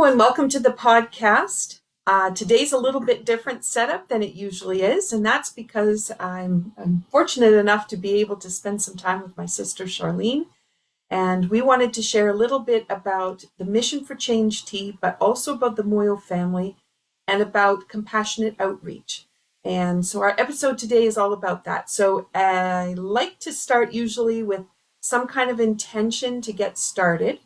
Hello and welcome to the podcast. Today's a little bit different setup than it usually is, and that's because I'm fortunate enough to be able to spend some time with my sister Charlene, and we wanted to share a little bit about the Mission4Change tea, but also about the Moyo family and about compassionate outreach. And so our episode today is all about that. So I like to start usually with some kind of intention to get started.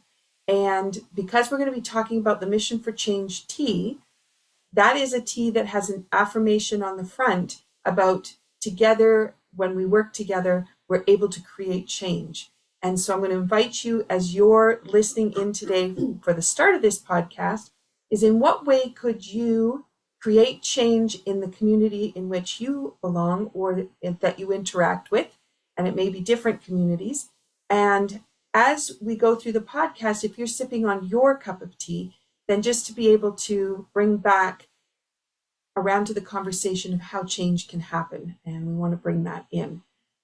And because we're going to be talking about the Mission4Change tea, that is a tea that has an affirmation on the front about together, when we work together, we're able to create change. And so I'm going to invite you, as you're listening in today for the start of this podcast, is in what way could you create change in the community in which you belong or that you interact with? And it may be different communities. And as we go through the podcast, if you're sipping on your cup of tea, then just to be able to bring back around to the conversation of how change can happen. And we want to bring that in.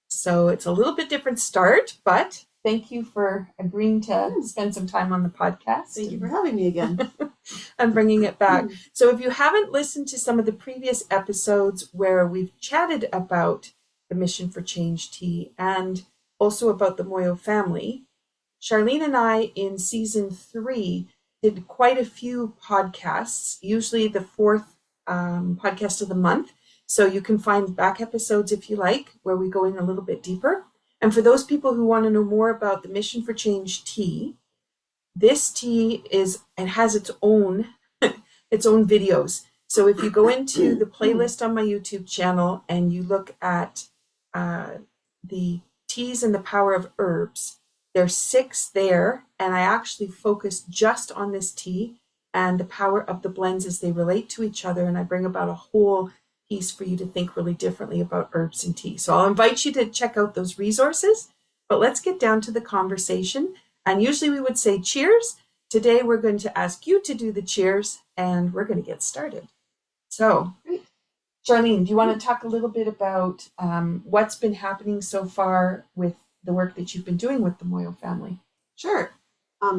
So it's a little bit different start, but thank you for agreeing to spend some time on the podcast. Thank you for having me again. And bringing it back. So if you haven't listened to some of the previous episodes where we've chatted about the Mission4Change tea and also about the Moyo family, Charlene and I in season 3 did quite a few podcasts, usually the fourth podcast of the month. So you can find back episodes if you like, where we go in a little bit deeper. And for those people who want to know more about the Mission4Change tea, this tea has its own videos. So if you go into the playlist on my YouTube channel and you look at the teas and the power of herbs, there's 6 there, and I actually focus just on this tea and the power of the blends as they relate to each other, and I bring about a whole piece for you to think really differently about herbs and tea. So I'll invite you to check out those resources, but let's get down to the conversation. And usually we would say cheers. Today we're going to ask you to do the cheers, and we're going to get started. So, Charlene, do you want to talk a little bit about what's been happening so far with the work that you've been doing with the Moyo family? Sure.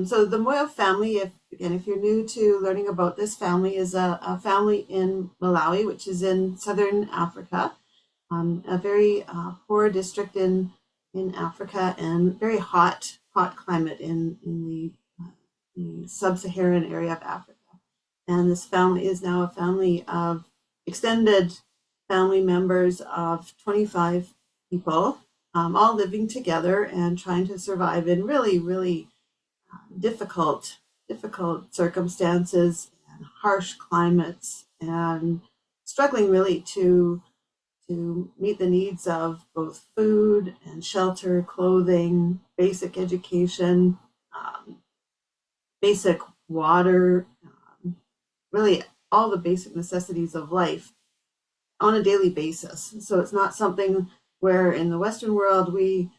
So the Moyo family, if you're new to learning about this family, is a family in Malawi, which is in southern Africa, a very poor district in Africa, and very hot climate in the sub-Saharan area of Africa. And this family is now a family of extended family members of 25 people, all living together and trying to survive in really, really difficult circumstances and harsh climates, and struggling really to meet the needs of both food and shelter, clothing, basic education, basic water, really all the basic necessities of life on a daily basis. So it's not something where in the Western world we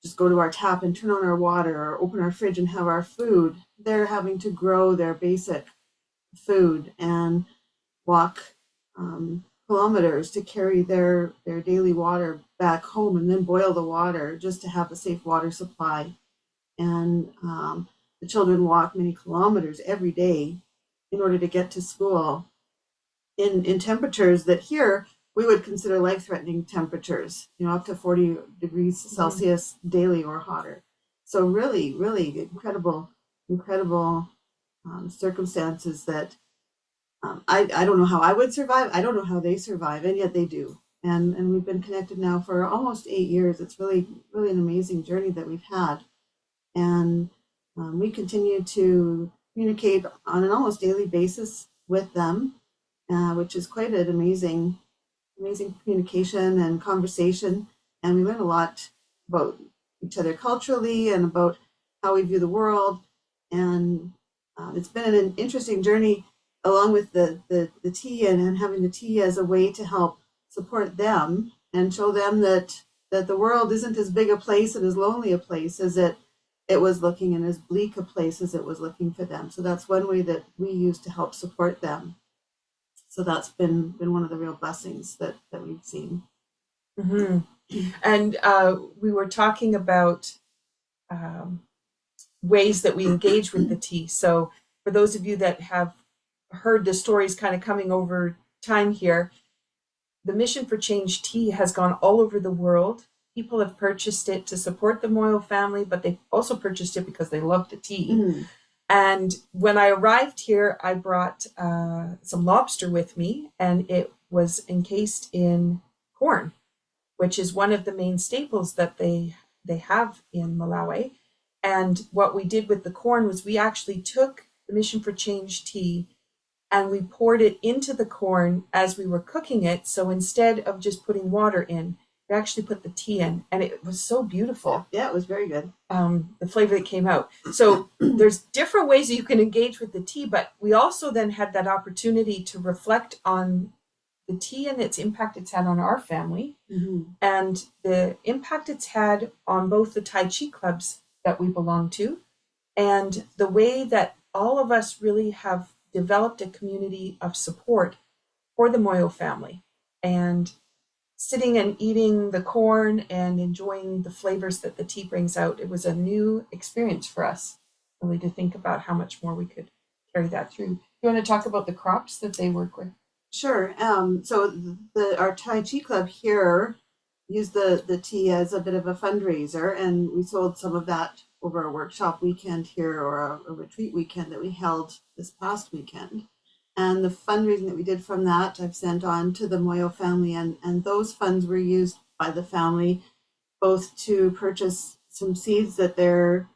just go to our tap and turn on our water or open our fridge and have our food. They're having to grow their basic food and walk kilometers to carry their daily water back home, and then boil the water just to have a safe water supply. And the children walk many kilometers every day in order to get to school in temperatures that here we would consider life-threatening temperatures, up to 40 degrees Celsius daily or hotter. So really, really incredible circumstances that I don't know how I would survive. I don't know how they survive, and yet they do. And we've been connected now for almost 8 years. It's really, really an amazing journey that we've had. And we continue to communicate on an almost daily basis with them, which is quite an amazing communication and conversation. And we learn a lot about each other culturally and about how we view the world. And it's been an interesting journey, along with the tea and having the tea as a way to help support them and show them that the world isn't as big a place and as lonely a place as it was looking, and as bleak a place as it was looking for them. So that's one way that we use to help support them. So that's been one of the real blessings that we've seen. Mm-hmm. And we were talking about ways that we engage with the tea. So for those of you that have heard the stories kind of coming over time here, the Mission for Change tea has gone all over the world. People have purchased it to support the Moyo family, but they've also purchased it because they love the tea. Mm. And when I arrived here, I brought some lobster with me, and it was encased in corn, which is one of the main staples that they have in Malawi. And what we did with the corn was we actually took the Mission for Change tea and we poured it into the corn as we were cooking it. So instead of just putting water in, we actually put the tea in, and it was so beautiful. Yeah, it was very good. The flavor that came out. So there's different ways that you can engage with the tea, but we also then had that opportunity to reflect on the tea and its impact it's had on our family, and the impact it's had on both the Tai Chi clubs that we belong to, and the way that all of us really have developed a community of support for the Moyo family. And sitting and eating the corn and enjoying the flavors that the tea brings out, it was a new experience for us, really, to think about how much more we could carry that through. You want to talk about the crops that they work with? Sure. So our Tai Chi club here used the tea as a bit of a fundraiser, and we sold some of that over a workshop weekend here, or a retreat weekend that we held this past weekend. And the fundraising that we did from that, I've sent on to the Moyo family, and those funds were used by the family both to purchase some seeds that they're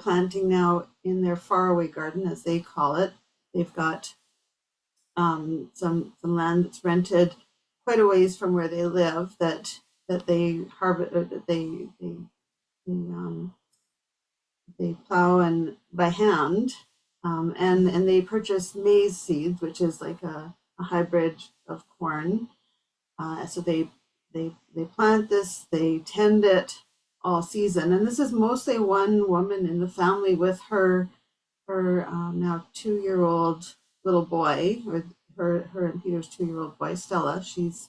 planting now in their faraway garden, as they call it. They've got some land that's rented quite a ways from where they live that they harvest, that they plow and by hand, and they purchase maize seeds, which is like a hybrid of corn. So they plant this, they tend it all season, and this is mostly one woman in the family with her now 2-year-old little boy, or her and Peter's 2-year-old boy, Stella. She's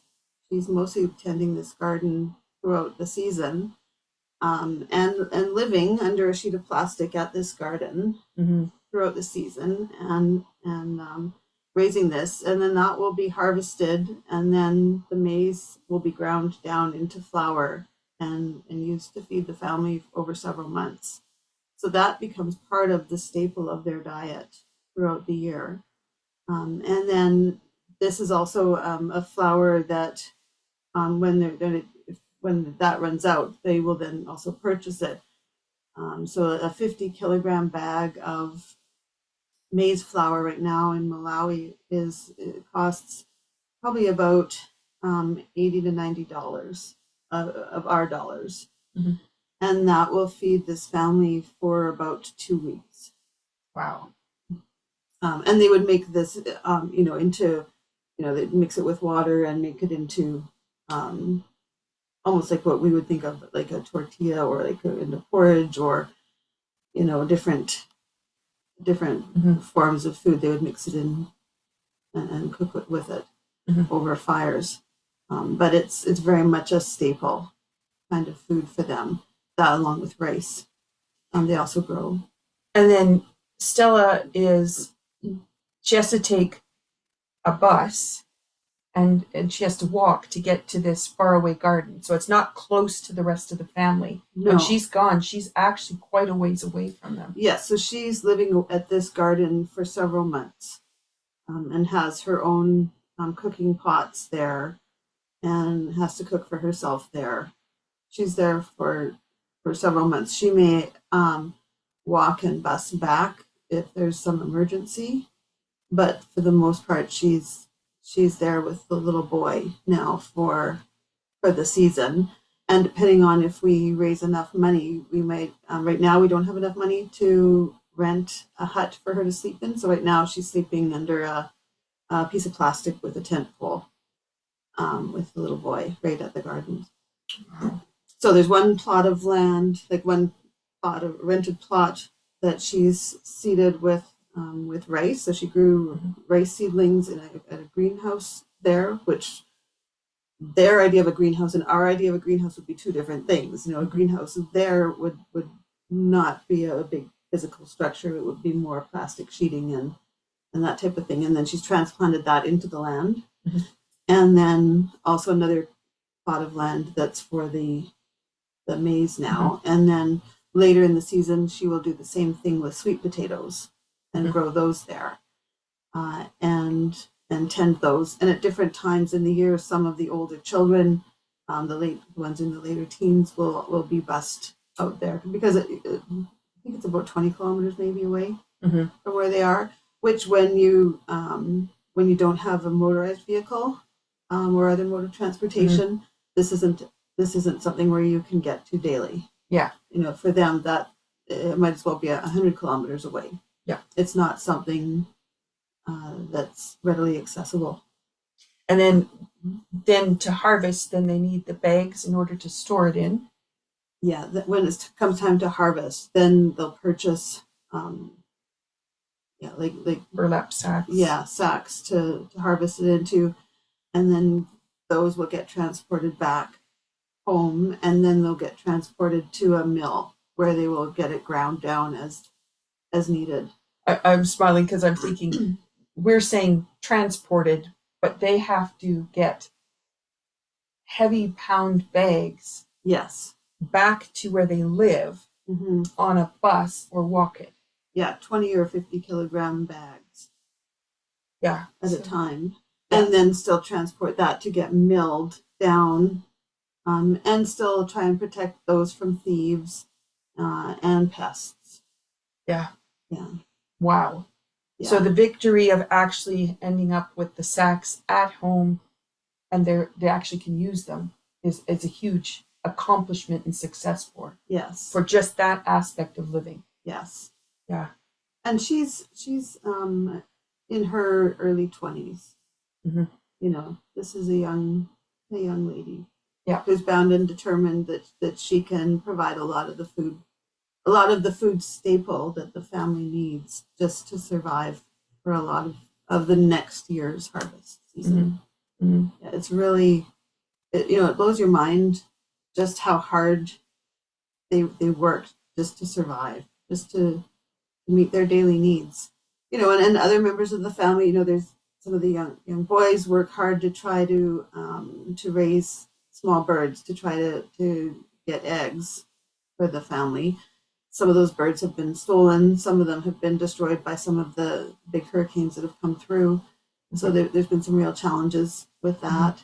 mostly tending this garden throughout the season, and living under a sheet of plastic at this garden throughout the season, and raising this, and then that will be harvested, and then the maize will be ground down into flour and used to feed the family over several months. So that becomes part of the staple of their diet throughout the year. And then this is also a flour that when that runs out, they will then also purchase it. So a 50 kilogram bag of maize flour right now in Malawi it costs probably about $80 to $90 of our dollars. And that will feed this family for about 2 weeks. Wow. And they would make this, into, they'd mix it with water and make it into almost like what we would think of like a tortilla, or like into porridge, or, different forms of food. They would mix it in and cook it with it over fires. But it's very much a staple kind of food for them, that along with rice. They also grow. And then Stella she has to take a bus, and she has to walk to get to this faraway garden. So it's not close to the rest of the family. No. When she's gone, she's actually quite a ways away from them. Yes, so she's living at this garden for several months, and has her own cooking pots there, and has to cook for herself there. She's there for several months. She may walk and bus back if there's some emergency, but for the most part, she's there with the little boy now for the season. And depending on if we raise enough money, we might, right now we don't have enough money to rent a hut for her to sleep in. So right now she's sleeping under a piece of plastic with a tent pole, with the little boy right at the garden. Wow. So there's one plot of land, like one plot, a rented plot, that she's seeded with rice. So she grew rice seedlings at a greenhouse there, which their idea of a greenhouse and our idea of a greenhouse would be two different things. A greenhouse there would not be a big physical structure. It would be more plastic sheeting and that type of thing. And then she's transplanted that into the land. Mm-hmm. And then also another plot of land that's for the maize now. Mm-hmm. And then later in the season, she will do the same thing with sweet potatoes and Mm-hmm. grow those there, and tend those. And at different times in the year, some of the older children, the ones in the later teens, will be bused out there because I think it's about 20 kilometers maybe away Mm-hmm. from where they are. Which when you don't have a motorized vehicle or other mode of transportation, mm-hmm. this isn't something where you can get to daily. Yeah. For them, that it might as well be 100 kilometers away. Yeah. It's not something that's readily accessible. And then to harvest, then they need the bags in order to store it in. Yeah. When it comes time to harvest, then they'll purchase, like burlap sacks. Yeah, sacks to harvest it into, and then those will get transported back home, and then they'll get transported to a mill where they will get it ground down as needed. I'm smiling because I'm thinking we're saying transported, but they have to get heavy pound bags. Yes. Back to where they live, mm-hmm. on a bus or walk it. Yeah, 20 or 50 kilogram bags. Yeah. At a time. Yeah. And then still transport that to get milled down, and still try and protect those from thieves and pests. Yeah. Yeah. Wow. Yeah. So the victory of actually ending up with the sacks at home and they actually can use them is a huge accomplishment and success for. Yes. For just that aspect of living. Yes. Yeah. And she's in her early 20s. Mm-hmm. This is a young lady. Yeah. Who's bound and determined that she can provide a lot of the food staple that the family needs just to survive for a lot of the next year's harvest season. Mm-hmm. Mm-hmm. Yeah, it's really, it blows your mind just how hard they worked just to survive, just to meet their daily needs. And other members of the family, there's some of the young boys work hard to try to raise small birds to try to get eggs for the family. Some of those birds have been stolen. Some of them have been destroyed by some of the big hurricanes that have come through. So there's been some real challenges with that.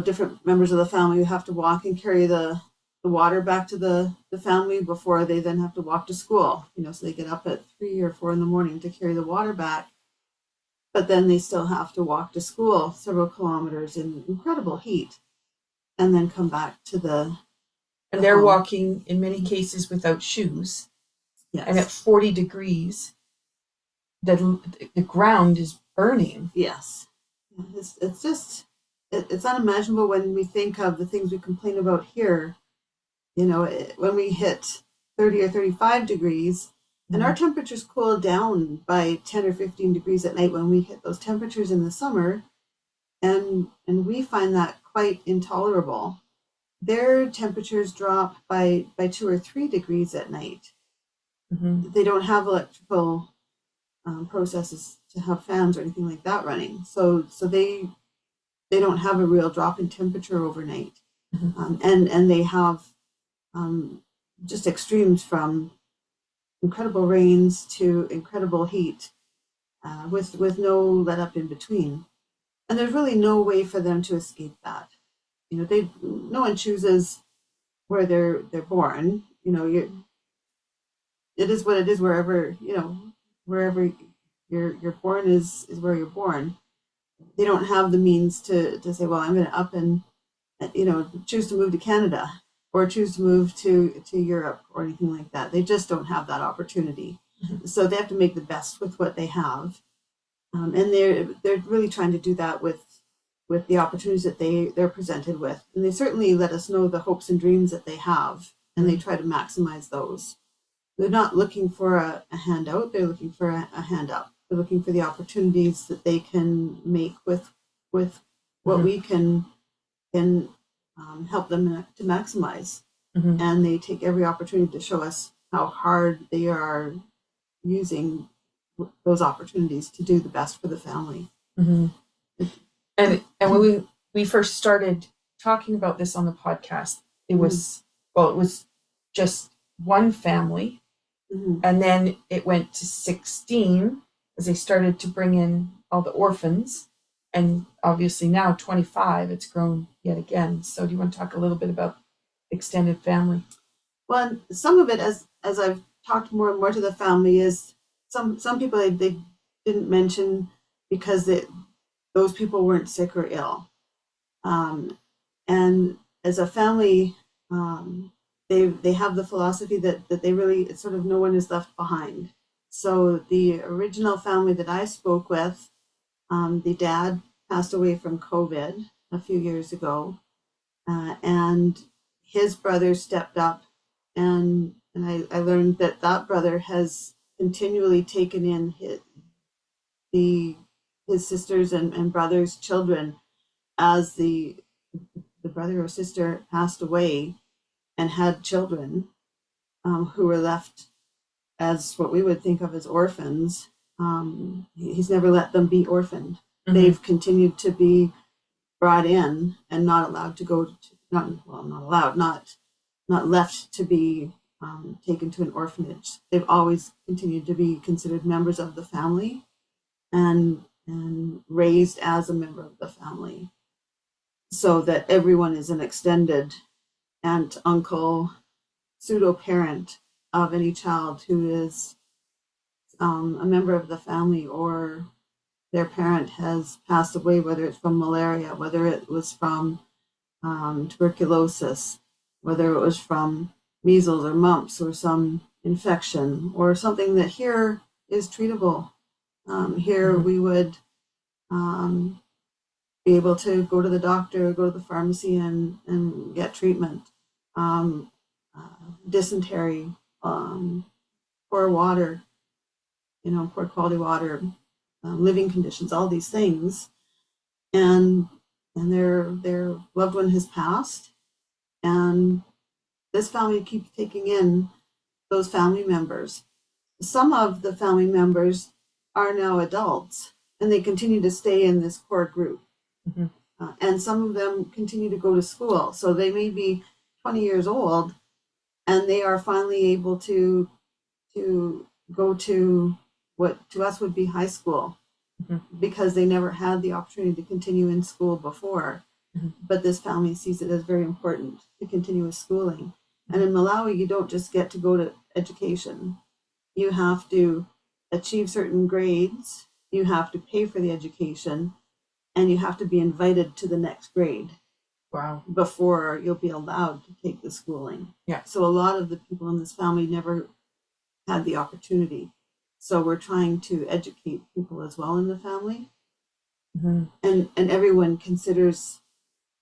Different members of the family who have to walk and carry the water back to the family before they then have to walk to school. So they get up at 3 or 4 in the morning to carry the water back. But then they still have to walk to school several kilometers in incredible heat and then come back to and they're home. Walking in many cases without shoes. Yes. And at 40 degrees, the ground is burning. Yes. It's just, it's unimaginable when we think of the things we complain about here. When we hit 30 or 35 degrees, and our temperatures cool down by 10 or 15 degrees at night when we hit those temperatures in the summer, and we find that quite intolerable. Their temperatures drop by 2 or 3 degrees at night. Mm-hmm. They don't have electrical processes to have fans or anything like that running, so they don't have a real drop in temperature overnight. Mm-hmm. And they have just extremes from incredible rains to incredible heat, with no let up in between. And there's really no way for them to escape that. No one chooses where they're born. It is what it is wherever you're born is where you're born. They don't have the means to say, well, I'm going to up and choose to move to Canada or choose to move to Europe or anything like that. They just don't have that opportunity. Mm-hmm. So they have to make the best with what they have. And they're really trying to do that with the opportunities that they're presented with. And they certainly let us know the hopes and dreams that they have, and they try to maximize those. They're not looking for a handout, they're looking for a hand up. They're looking for the opportunities that they can make with what we can help them to maximize. Mm-hmm. And they take every opportunity to show us how hard they are using those opportunities to do the best for the family. Mm-hmm. And when we first started talking about this on the podcast, it was just one family, and then it went to 16 as they started to bring in all the orphans, and obviously now 25. It's grown yet again. So do you want to talk a little bit about extended family? Well, some of it, as I've talked more and more to the family, is some people they didn't mention because those people weren't sick or ill. And as a family, they have the philosophy that they really, it's sort of no one is left behind. So the original family that I spoke with, the dad passed away from COVID a few years ago, and his brother stepped up, and I learned that brother has continually taken in his sisters and brothers' children as the brother or sister passed away and had children who were left as what we would think of as orphans. He's never let them be orphaned. Mm-hmm. They've continued to be brought in and not allowed to go to, not left to be taken to an orphanage. They've always continued to be considered members of the family and raised as a member of the family, so that everyone is an extended aunt, uncle, pseudo parent of any child who is a member of the family, or their parent has passed away, whether it's from malaria, whether it was from tuberculosis, whether it was from measles or mumps or some infection or something that here is treatable. Here we would be able to go to the doctor, go to the pharmacy and get treatment. Dysentery, poor water, poor quality water, living conditions, all these things. And their loved one has passed, and this family keeps taking in those family members. Some of the family members are now adults, and they continue to stay in this core group. Mm-hmm. And some of them continue to go to school. So they may be 20 years old, and they are finally able to go to what to us would be high school, mm-hmm. because they never had the opportunity to continue in school before. Mm-hmm. But this family sees it as very important to continue with schooling. Mm-hmm. And in Malawi, you don't just get to go to education. You have to achieve certain grades, you have to pay for the education, and you have to be invited to the next grade. Wow. Before you'll be allowed to take the schooling. Yeah. So a lot of the people in this family never had the opportunity. So we're trying to educate people as well in the family. Mm-hmm. And everyone considers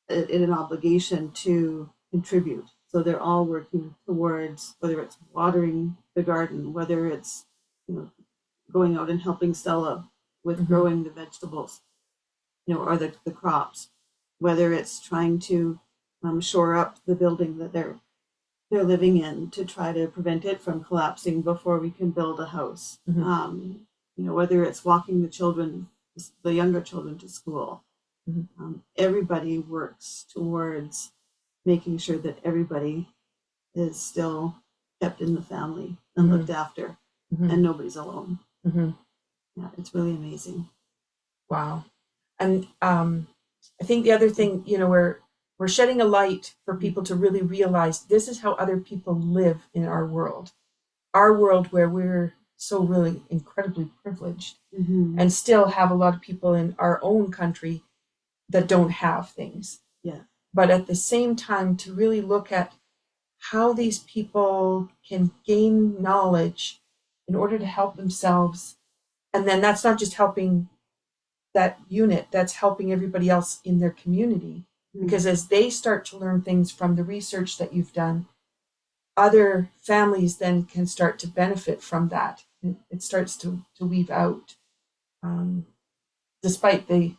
it an obligation to contribute. So they're all working towards, whether it's watering the garden, whether it's going out and helping Stella with mm-hmm. growing the vegetables, or the crops, whether it's trying to shore up the building that they're living in to try to prevent it from collapsing before we can build a house. Mm-hmm. Whether it's walking the younger children to school. Mm-hmm. Everybody works towards making sure that everybody is still kept in the family and mm-hmm. looked after, mm-hmm. and nobody's alone. Mm-hmm. Yeah, it's really amazing. Wow. And I think the other thing, we're shedding a light for people to really realize this is how other people live in our world where we're so really incredibly privileged, mm-hmm. and still have a lot of people in our own country that don't have things. Yeah. But at the same time, to really look at how these people can gain knowledge in order to help themselves. And then that's not just helping that unit, that's helping everybody else in their community. Mm-hmm. Because as they start to learn things from the research that you've done, other families then can start to benefit from that. It starts to weave out, despite the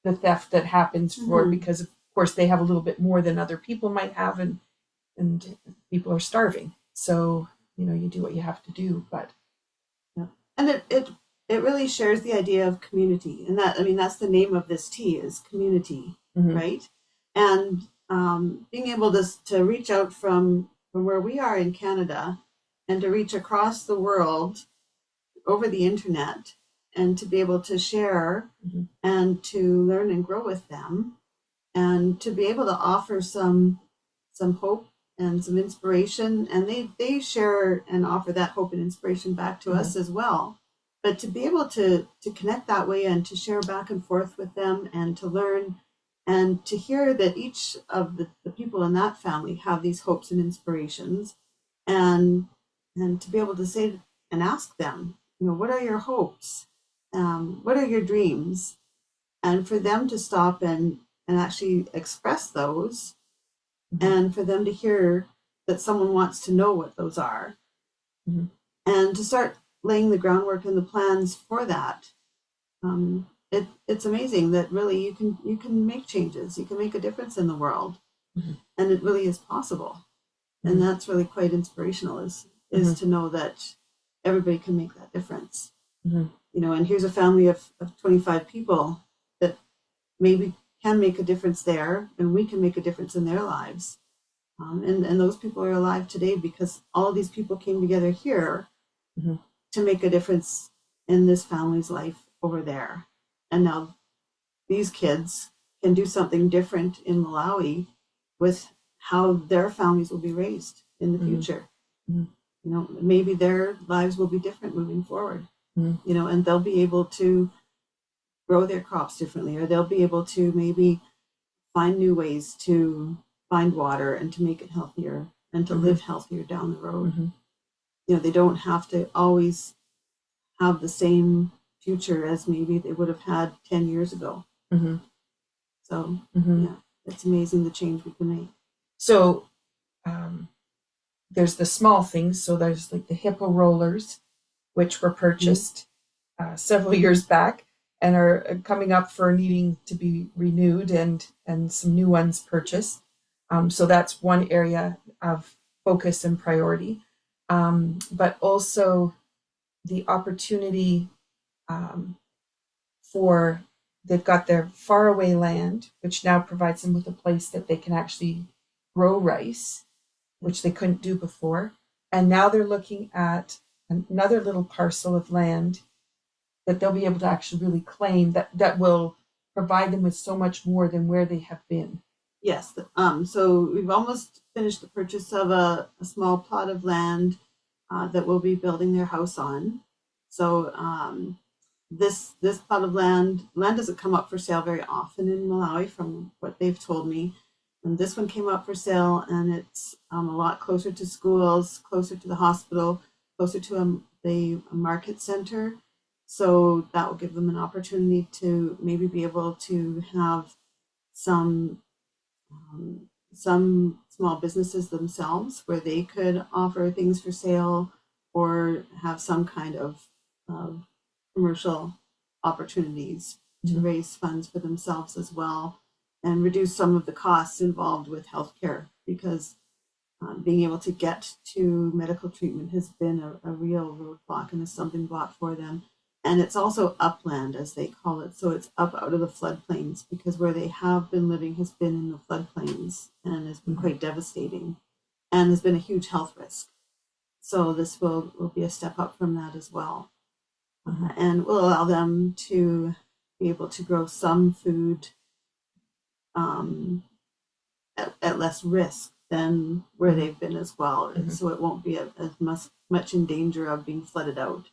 theft that happens for, mm-hmm. because of course they have a little bit more than other people might have, and people are starving. So you do what you have to do. But yeah. And it really shares the idea of community, and that's the name of this tea is CommuniTEA, right? And being able to reach out from where we are in Canada and to reach across the world over the internet and to be able to share and to learn and grow with them and to be able to offer some hope and some inspiration, and they share and offer that hope and inspiration back to us as well. But to be able to connect that way and to share back and forth with them and to learn and to hear that each of the people in that family have these hopes and inspirations, and to be able to say and ask them, what are your hopes? What are your dreams? And for them to stop and actually express those, and for them to hear that someone wants to know what those are, and to start laying the groundwork and the plans for that. It's amazing that really you can make changes, you can make a difference in the world, and it really is possible. And that's really quite inspirational is to know that everybody can make that difference. And here's a family of 25 people that maybe can make a difference there, and we can make a difference in their lives. And those people are alive today because all these people came together here to make a difference in this family's life over there. And now these kids can do something different in Malawi with how their families will be raised in the future. Maybe their lives will be different moving forward, and they'll be able to grow their crops differently, or they'll be able to maybe find new ways to find water and to make it healthier and to live healthier down the road. They don't have to always have the same future as maybe they would have had 10 years ago. So, yeah, it's amazing the change we can make. So there's the small things. So there's like the hippo rollers, which were purchased several years back and are coming up for needing to be renewed, and some new ones purchased. So that's one area of focus and priority. But also the opportunity for, they've got their faraway land, which now provides them with a place that they can actually grow rice, which they couldn't do before. And now they're looking at another little parcel of land that they'll be able to actually really claim that will provide them with so much more than where they have been. Yes. So we've almost finished the purchase of a small plot of land that we'll be building their house on. So this plot of land doesn't come up for sale very often in Malawi, from what they've told me. And this one came up for sale, and it's a lot closer to schools, closer to the hospital, closer to the market center. So that will give them an opportunity to maybe be able to have some small businesses themselves where they could offer things for sale or have some kind of commercial opportunities to raise funds for themselves as well, and reduce some of the costs involved with healthcare, because being able to get to medical treatment has been a real roadblock and a stumbling block for them. And it's also upland, as they call it. So it's up out of the floodplains, because where they have been living has been in the floodplains and has been quite devastating and has been a huge health risk. So this will be a step up from that as well. And will allow them to be able to grow some food at less risk than where they've been as well. So it won't be as much in danger of being flooded out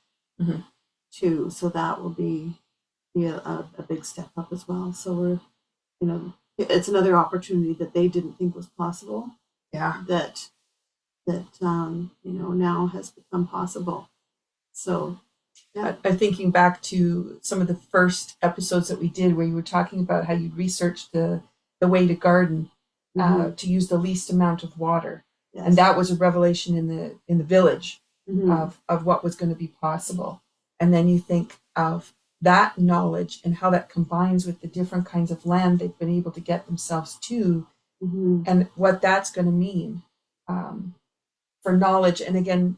too. So that will be a big step up as well. So it's another opportunity that they didn't think was possible. Yeah. That now has become possible. So yeah. I'm thinking back to some of the first episodes that we did where you were talking about how you researched the way to garden to use the least amount of water. Yes. And that was a revelation in the village of what was going to be possible. And then you think of that knowledge and how that combines with the different kinds of land they've been able to get themselves to, and what that's going to mean for knowledge. And again,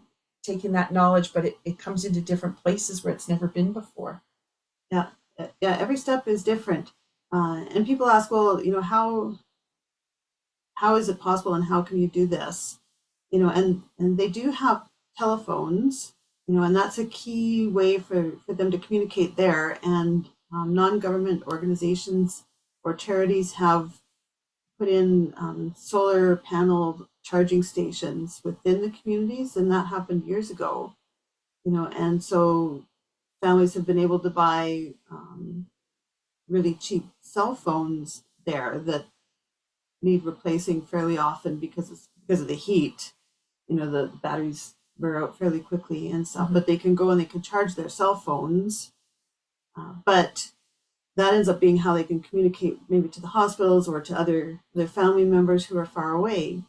taking that knowledge, but it comes into different places where it's never been before. Yeah, every step is different. And people ask, well, how is it possible and how can you do this? And they do have telephones, and that's a key way for them to communicate there. And non-government organizations or charities have put in solar panel charging stations within the communities, and that happened years ago. And so families have been able to buy really cheap cell phones there that need replacing fairly often because of the heat. The batteries wear out fairly quickly and stuff, but they can go and they can charge their cell phones. But that ends up being how they can communicate maybe to the hospitals or to their family members who are far away.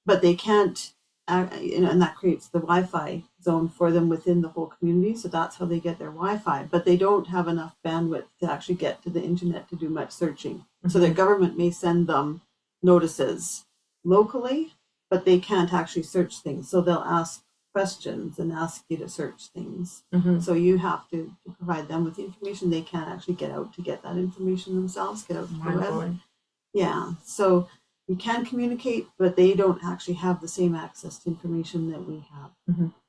But they can't, and that creates the Wi-Fi zone for them within the whole community. So that's how they get their Wi-Fi. But they don't have enough bandwidth to actually get to the internet to do much searching. So the government may send them notices locally, but they can't actually search things. So they'll ask questions and ask you to search things. So you have to provide them with the information. They can't actually get out to get that information themselves, get out to the web. Yeah, so you can communicate, but they don't actually have the same access to information that we have.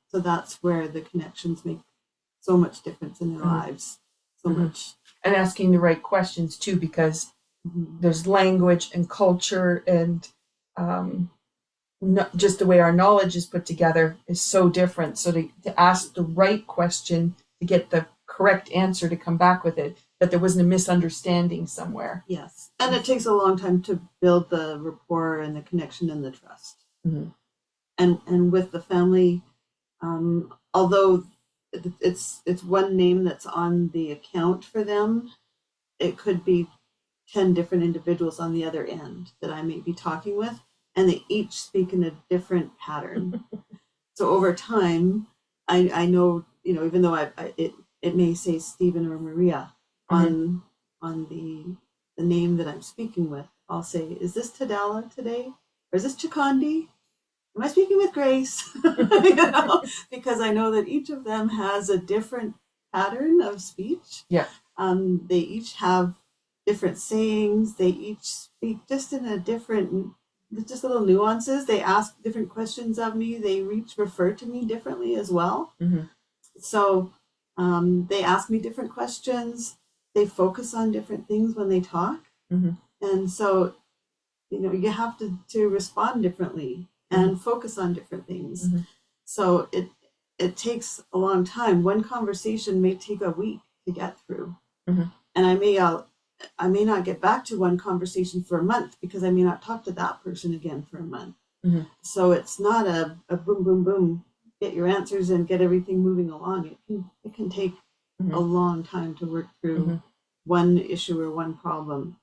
So that's where the connections make so much difference in their lives. So much. And asking the right questions too, because there's language and culture and just the way our knowledge is put together is so different. So to ask the right question to get the correct answer to come back with it, that there wasn't a misunderstanding somewhere. Yes. And it takes a long time to build the rapport and the connection and the trust. And with the family, although it's one name that's on the account for them, it could be 10 different individuals on the other end that I may be talking with, and they each speak in a different pattern. So over time, I know, even though it may say Stephen or Maria on the name that I'm speaking with, I'll say, is this Tadala today? Or is this Chikondi? Am I speaking with Grace? Because I know that each of them has a different pattern of speech. Yeah. They each have different sayings. They each speak just in a different, just little nuances. They ask different questions of me. They each refer to me differently as well. So they ask me different questions. They focus on different things when they talk. And so, you have to respond differently and focus on different things. So it takes a long time. One conversation may take a week to get through. And I may not get back to one conversation for a month because I may not talk to that person again for a month. So it's not a boom, boom, boom, get your answers and get everything moving along. It can take a long time to work through one issue or one problem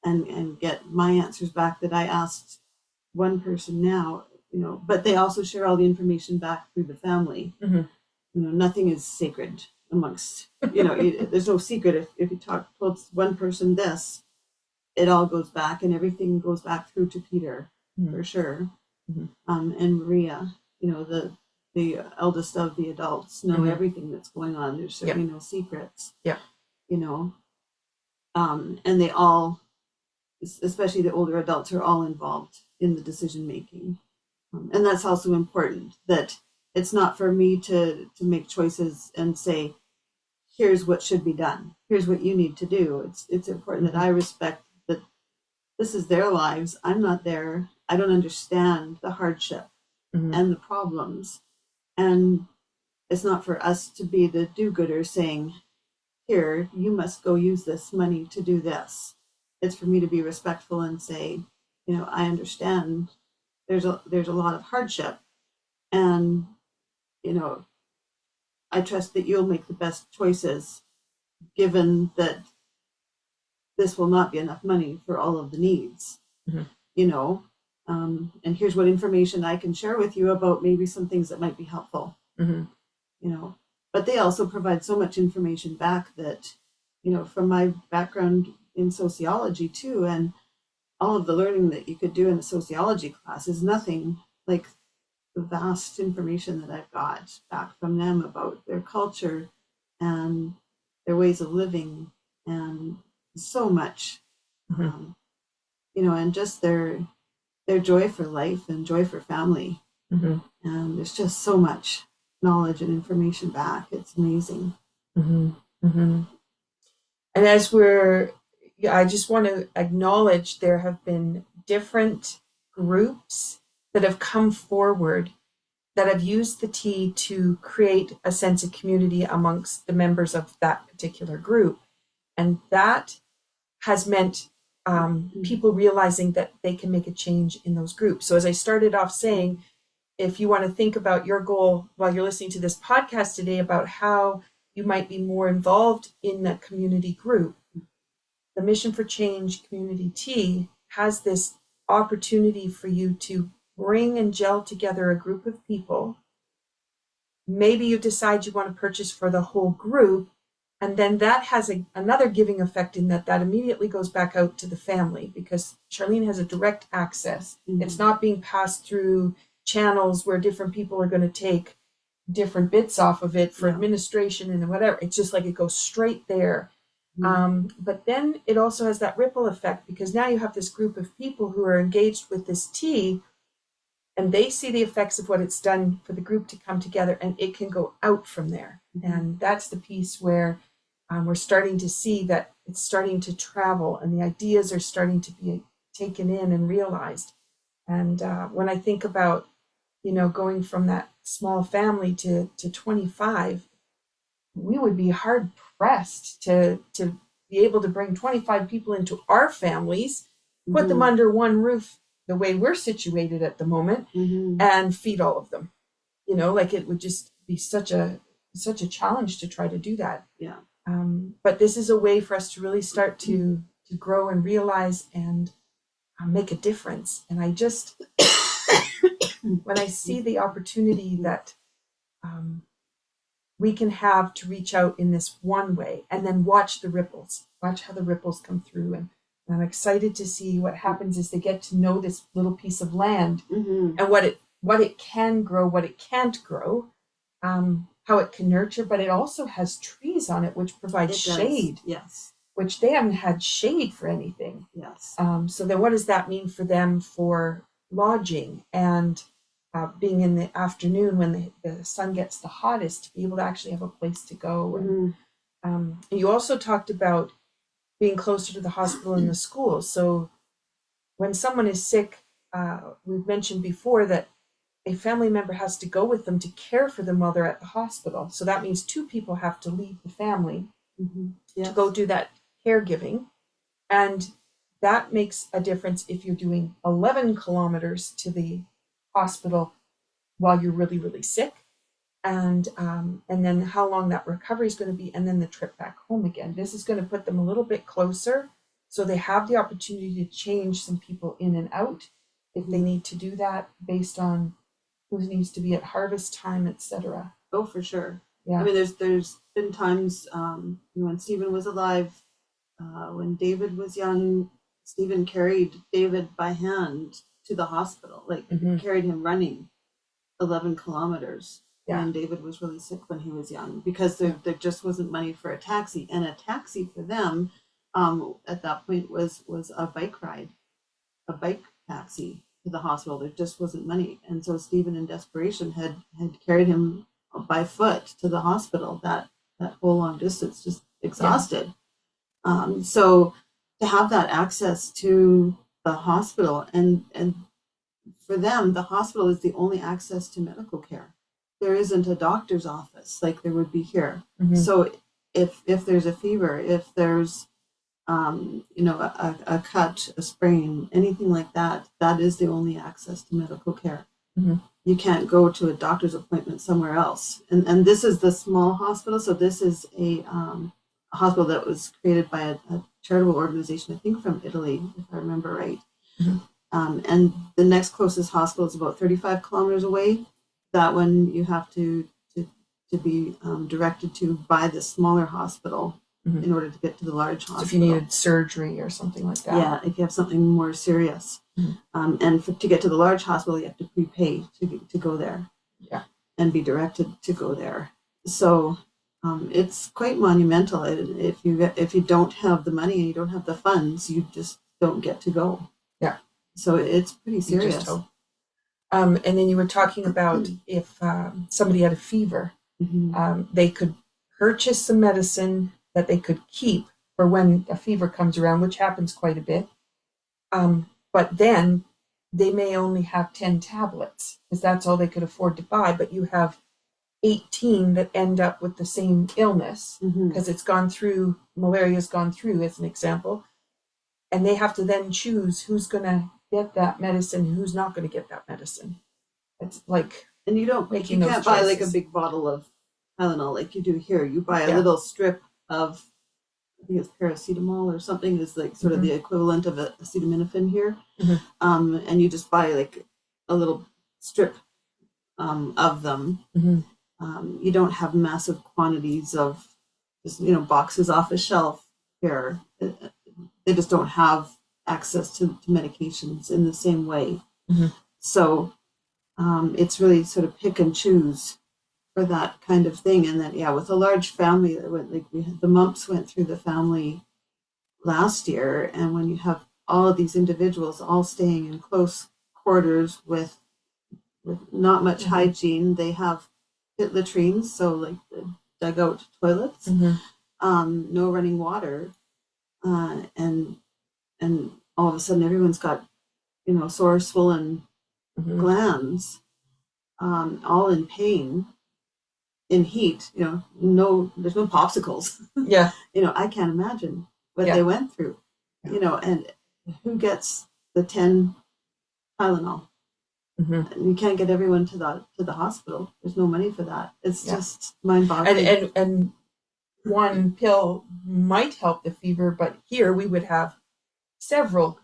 and get my answers back that I asked one person now, but they also share all the information back through the family. Nothing is sacred amongst, there's no secret. If you told one person this, it all goes back and everything goes back through to Peter for sure. And Maria, the eldest of the adults know everything that's going on. There's certainly no secrets. And they all, especially the older adults, are all involved in the decision making. And that's also important, that it's not for me to make choices and say, here's what should be done. Here's what you need to do. It's important that I respect that this is their lives. I'm not there. I don't understand the hardship and the problems. And it's not for us to be the do-gooder saying, here, you must go use this money to do this. It's for me to be respectful and say, I understand there's a lot of hardship, and I trust that you'll make the best choices given that this will not be enough money for all of the needs. And here's what information I can share with you about maybe some things that might be helpful. But they also provide so much information back that, from my background in sociology too, and all of the learning that you could do in a sociology class is nothing like vast information that I've got back from them about their culture and their ways of living, and so much, and just their joy for life and joy for family. And there's just so much knowledge and information back. It's amazing. And as I just want to acknowledge there have been different groups that have come forward that have used the tea to create a sense of community amongst the members of that particular group. And that has meant people realizing that they can make a change in those groups. So as I started off saying, if you want to think about your goal while you're listening to this podcast today about how you might be more involved in that community group, the Mission4Change CommuniTEA has this opportunity for you to bring and gel together a group of people. Maybe you decide you want to purchase for the whole group, and then that has another giving effect in that immediately goes back out to the family, because Charlene has a direct access. It's not being passed through channels where different people are going to take different bits off of it for administration and whatever. It's just like it goes straight there. But then it also has that ripple effect, because now you have this group of people who are engaged with this tea, and they see the effects of what it's done for the group to come together, and it can go out from there. And that's the piece where we're starting to see that it's starting to travel, and the ideas are starting to be taken in and realized. And when I think about, going from that small family to 25, we would be hard pressed to be able to bring 25 people into our families, put them under one roof the way we're situated at the moment, and feed all of them. It would just be such a challenge to try to do that. But this is a way for us to really start to grow and realize and make a difference. And I just, when I see the opportunity that we can have to reach out in this one way, and then watch how the ripples come through. And I'm excited to see what happens as they get to know this little piece of land, and what it can grow, what it can't grow, how it can nurture. But it also has trees on it, which provide shade. Yes. Which they haven't had shade for anything. Yes. So then what does that mean for them for lodging and being in the afternoon when the sun gets the hottest, to be able to actually have a place to go? And you also talked about being closer to the hospital and the school. So when someone is sick, we've mentioned before that a family member has to go with them to care for them while they're at the hospital. So that means two people have to leave the family to go do that caregiving. And that makes a difference if you're doing 11 kilometers to the hospital while you're really, really sick. And then how long that recovery is going to be, and then the trip back home again. This is going to put them a little bit closer, so they have the opportunity to change some people in and out if they need to do that, based on who needs to be at harvest time, etc. Oh, for sure. Yeah. I mean, there's been times when Stephen was alive, when David was young, Stephen carried David by hand to the hospital, carried him running 11 kilometers. And David was really sick when he was young, because there just wasn't money for a taxi. And a taxi for them at that point was a bike ride, a bike taxi to the hospital. There just wasn't money. And so Stephen, in desperation, had carried him by foot to the hospital, that whole long distance, just exhausted. So to have that access to the hospital, and for them, the hospital is the only access to medical care. There isn't a doctor's office like there would be here. So if there's a fever, if there's a cut, a sprain, anything like that, that is the only access to medical care. You can't go to a doctor's appointment somewhere else. And this is the small hospital. So this is a hospital that was created by a charitable organization, I think from Italy, if I remember right. And the next closest hospital is about 35 kilometers away. That one you have to be directed to by the smaller hospital in order to get to the large hospital. So if you needed surgery or something like that. Yeah, if you have something more serious. And to get to the large hospital, you have to prepay to go there. Yeah. And be directed to go there. So it's quite monumental. If you don't have the money and you don't have the funds, you just don't get to go. Yeah. So it's pretty serious. You just hope. And then you were talking about if somebody had a fever, they could purchase some medicine that they could keep for when a fever comes around, which happens quite a bit. But then they may only have 10 tablets because that's all they could afford to buy. But you have 18 that end up with the same illness because it's gone through, malaria's gone through, as an example. And they have to then choose who's going to get that medicine and who's not going to get that medicine. It's like, and you can't buy like a big bottle of Tylenol like you do here. You buy a little strip of, I think it's paracetamol or something, is like sort of the equivalent of acetaminophen here. And you just buy like a little strip of them. You don't have massive quantities of just, boxes off a shelf here. They just don't have access to medications in the same way. So it's really sort of pick and choose for that kind of thing. And then, with a large family, the mumps went through the family last year. And when you have all of these individuals all staying in close quarters with not much hygiene, they have pit latrines, so like the dugout toilets, no running water, and all of a sudden everyone's got sore, swollen glands, all in pain, in heat. There's no popsicles. I can't imagine what they went through. And who gets the 10 Tylenol? You can't get everyone to the hospital. There's no money for that. It's just mind-boggling. And one pill might help the fever, but here we would have several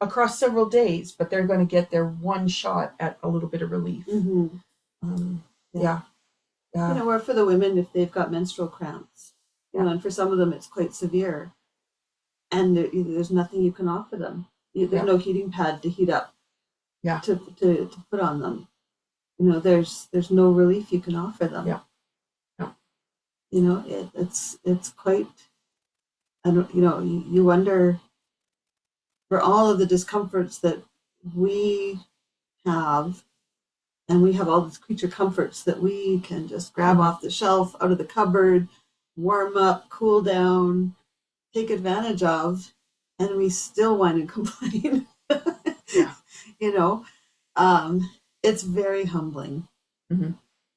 across several days, but they're going to get their one shot at a little bit of relief. Or for the women, if they've got menstrual cramps, and for some of them it's quite severe, and there's nothing you can offer them. There's no heating pad to heat up. To put on them. There's no relief you can offer them. It's quite, you wonder, for all of the discomforts that we have, and we have all these creature comforts that we can just grab off the shelf, out of the cupboard, warm up, cool down, take advantage of, and we still whine and complain. It's very humbling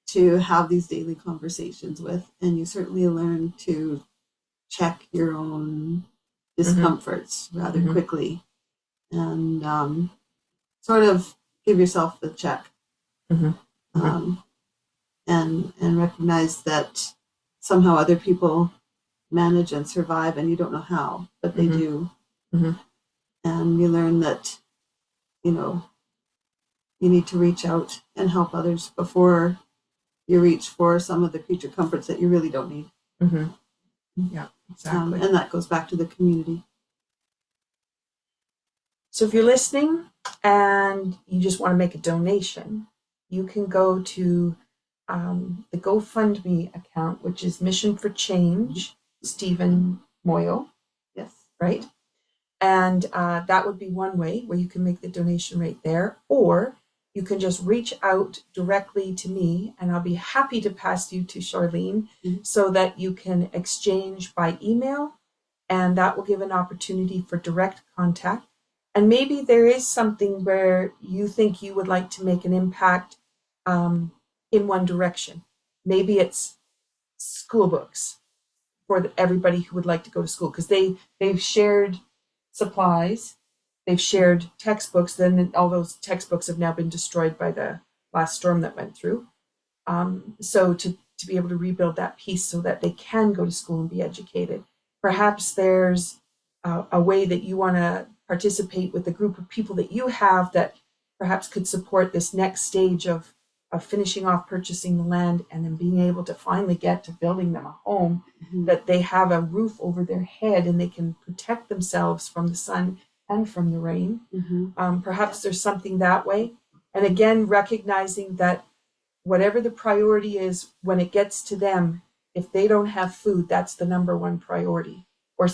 to have these daily conversations with, and you certainly learn to check your own discomforts rather quickly, and sort of give yourself the check, and recognize that somehow other people manage and survive, and you don't know how, but they do, and you learn that you need to reach out and help others before you reach for some of the creature comforts that you really don't need. Yeah, exactly. And that goes back to the community. So if you're listening and you just want to make a donation, you can go to the GoFundMe account, which is Mission4Change, Stephen Moyo. Yes. Right? And that would be one way where you can make the donation right there. Or you can just reach out directly to me, and I'll be happy to pass you to Charlene so that you can exchange by email, and that will give an opportunity for direct contact. And maybe there is something where you think you would like to make an impact in one direction. Maybe it's school books for everybody who would like to go to school, because they've shared supplies. They've shared textbooks, then all those textbooks have now been destroyed by the last storm that went through. So to be able to rebuild that piece so that they can go to school and be educated. Perhaps there's a way that you want to participate with a group of people that you have that perhaps could support this next stage of finishing off purchasing the land and then being able to finally get to building them a home, that they have a roof over their head and they can protect themselves from the sun and from the rain. Mm-hmm. Perhaps there's something that way. And again, recognizing that whatever the priority is, when it gets to them, if they don't have food, that's the number one priority. Or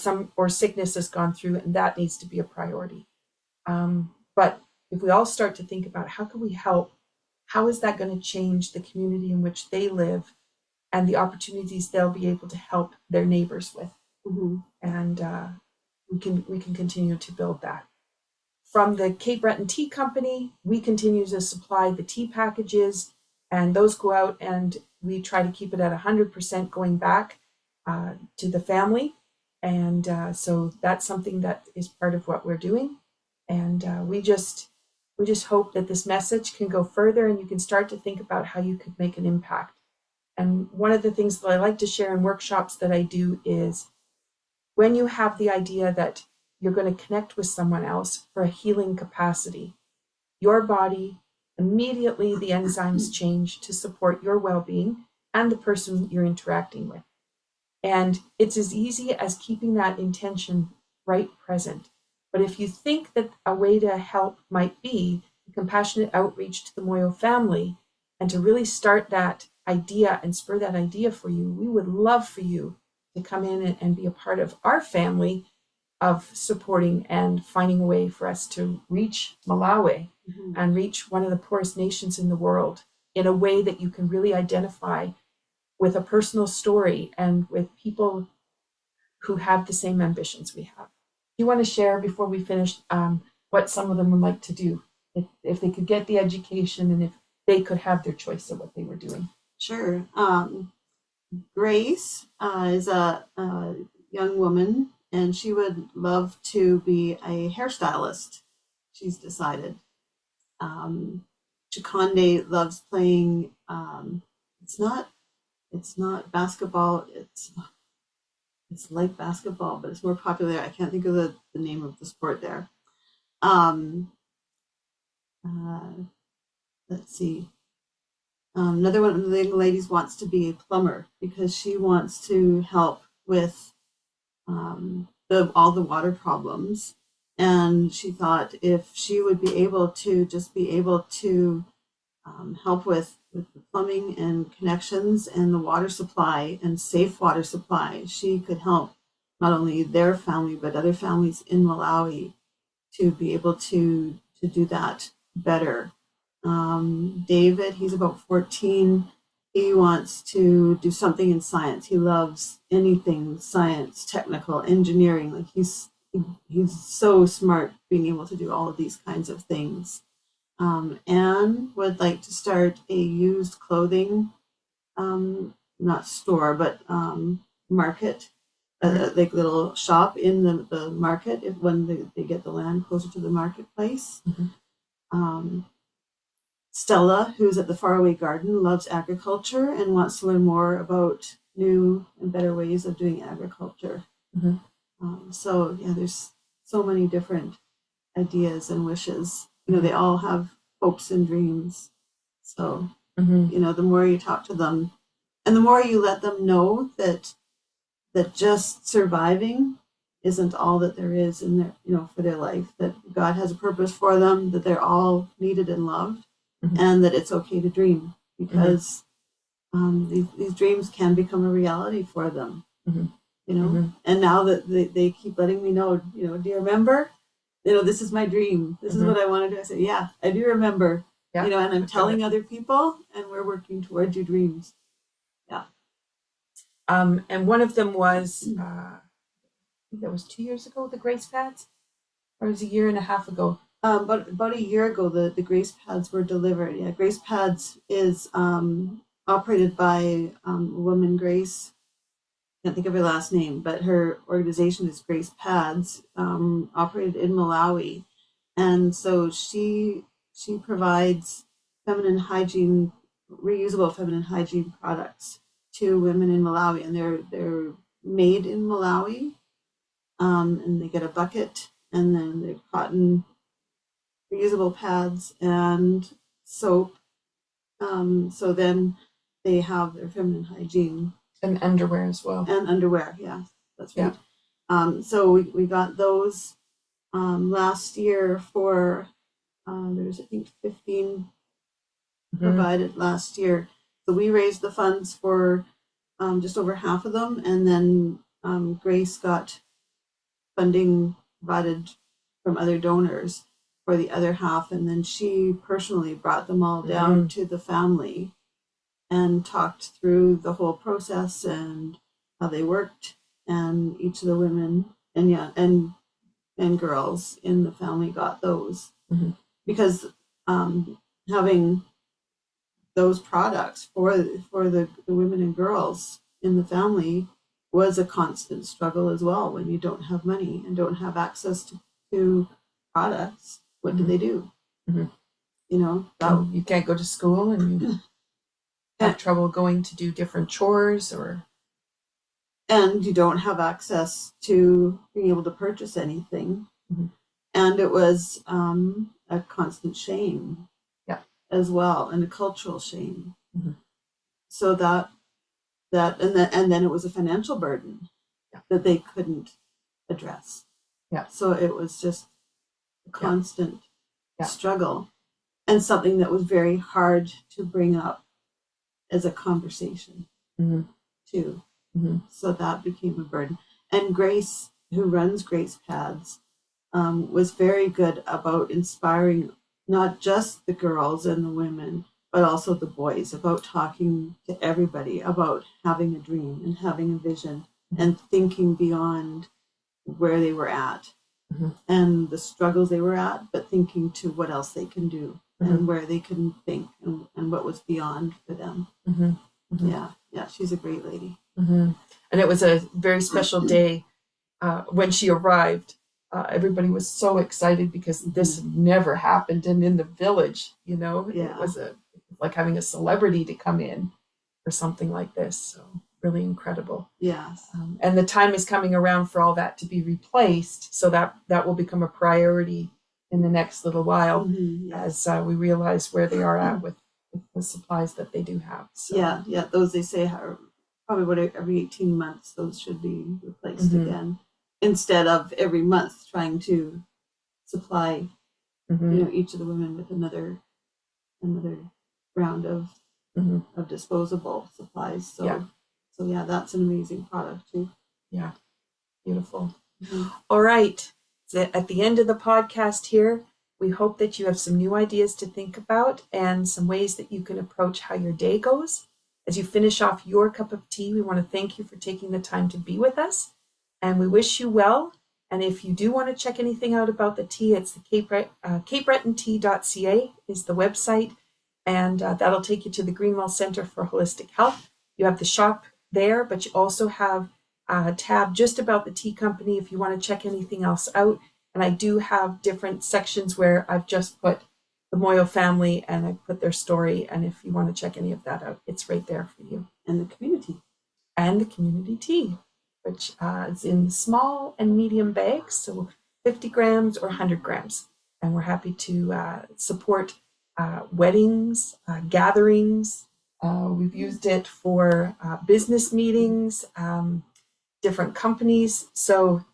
sickness has gone through, and that needs to be a priority. But if we all start to think about how can we help, how is that going to change the community in which they live and the opportunities they'll be able to help their neighbors with? Mm-hmm. And we can continue to build that. From the Cape Breton Tea Company, we continue to supply the tea packages, and those go out, and we try to keep it at 100% going back to the family. And so that's something that is part of what we're doing. And we just hope that this message can go further, and you can start to think about how you could make an impact. And one of the things that I like to share in workshops that I do is when you have the idea that you're going to connect with someone else for a healing capacity, your body, immediately the enzymes change to support your well-being and the person you're interacting with. And it's as easy as keeping that intention right present. But if you think that a way to help might be compassionate outreach to the Moyo family, and to really start that idea and spur that idea for you, we would love for you to come in and be a part of our family of supporting and finding a way for us to reach Malawi and reach one of the poorest nations in the world in a way that you can really identify with a personal story and with people who have the same ambitions we have. Do you want to share before we finish what some of them would like to do if they could get the education and if they could have their choice of what they were doing? Sure. Grace is a young woman, and she would love to be a hairstylist, she's decided. Chikonde loves playing, it's not basketball, it's like basketball, but it's more popular. I can't think of the name of the sport there. Let's see. Another one of the young ladies wants to be a plumber because she wants to help with all the water problems. And she thought if she would be able to help with the plumbing and connections and the water supply and safe water supply, she could help not only their family, but other families in Malawi to be able to do that better. David, he's about 14. He wants to do something in science. He loves anything science, technical, engineering. Like he's so smart being able to do all of these kinds of things. Anne would like to start a used clothing, not store, but market, like little shop in the market when they get the land closer to the marketplace. Stella, who's at the Faraway Garden, loves agriculture and wants to learn more about new and better ways of doing agriculture. So yeah, there's so many different ideas and wishes. They all have hopes and dreams. So, the more you talk to them and the more you let them know that just surviving isn't all that there is in their, for their life, that God has a purpose for them, that they're all needed and loved, and that it's okay to dream because these dreams can become a reality for them, and now that they keep letting me know, do you remember? This is my dream. This is what I want to do. I say, yeah, I do remember. Yeah. And I'm telling other people, and we're working towards your dreams. Yeah. And one of them was, I think that was 2 years ago, the Grace Pads, or it was a year and a half ago. But about a year ago, the Grace Pads were delivered. Yeah, Grace Pads is operated by a woman, Grace. I can't think of her last name, but her organization is Grace Pads, operated in Malawi, and so she provides feminine hygiene, reusable feminine hygiene products to women in Malawi, and they're made in Malawi, and they get a bucket, and then they're cotton reusable pads and soap. So then they have their feminine hygiene. And underwear as well. And underwear, yeah, that's right. Yeah. So we got those. last year for, there was, I think, 15 provided last year. So we raised the funds for just over half of them, and then Grace got funding provided from other donors for the other half, and then she personally brought them all down to the family and talked through the whole process and how they worked, and each of the women and girls in the family got those because having those products for the women and girls in the family was a constant struggle as well. When you don't have money and don't have access to products, what do they do? You know, you can't go to school, and you have trouble going to do different chores, and you don't have access to being able to purchase anything. And it was a constant shame as well, and a cultural shame. So that and then it was a financial burden that they couldn't address. So it was just a constant struggle, and something that was very hard to bring up as a conversation too. So that became a burden. And Grace, who runs Grace Pads, was very good about inspiring not just the girls and the women, but also the boys, about talking to everybody about having a dream and having a vision and thinking beyond where they were at and the struggles they were at, but thinking to what else they can do and where they can think and what was beyond for them. Yeah, she's a great lady. And it was a very special day when she arrived. Everybody was so excited because this never happened, and in the village, it was like having a celebrity to come in for something like this. So really incredible. Yes. And the time is coming around for all that to be replaced, so that will become a priority in the next little while as we realize where they are at with the supplies that they do have. So. Yeah. Those, they say, are probably every 18 months, those should be replaced again, instead of every month trying to supply each of the women with another round of disposable supplies. So that's an amazing product too. Yeah, beautiful. All right, so at the end of the podcast here, we hope that you have some new ideas to think about and some ways that you can approach how your day goes. As you finish off your cup of tea, we want to thank you for taking the time to be with us, and we wish you well. And if you do want to check anything out about the tea, it's the CapeBretonTea.ca is the website, and that'll take you to the Greenwell Center for Holistic Health. You have the shop there, but you also have a tab just about the tea company if you want to check anything else out. And I do have different sections where I've just put the Moyo Family and I put their story. And if you want to check any of that out, it's right there for you. And the community. And the community tea, which is in small and medium bags, so 50 grams or 100 grams. And we're happy to support weddings, gatherings. We've used it for business meetings, different companies. So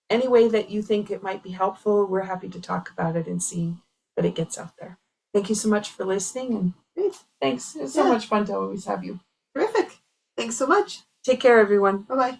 any way that you think it might be helpful, we're happy to talk about it and see that it gets out there. Thank you so much for listening, and thanks. It's so much fun to always have you. Terrific. Thanks so much. Take care, everyone. Bye-bye.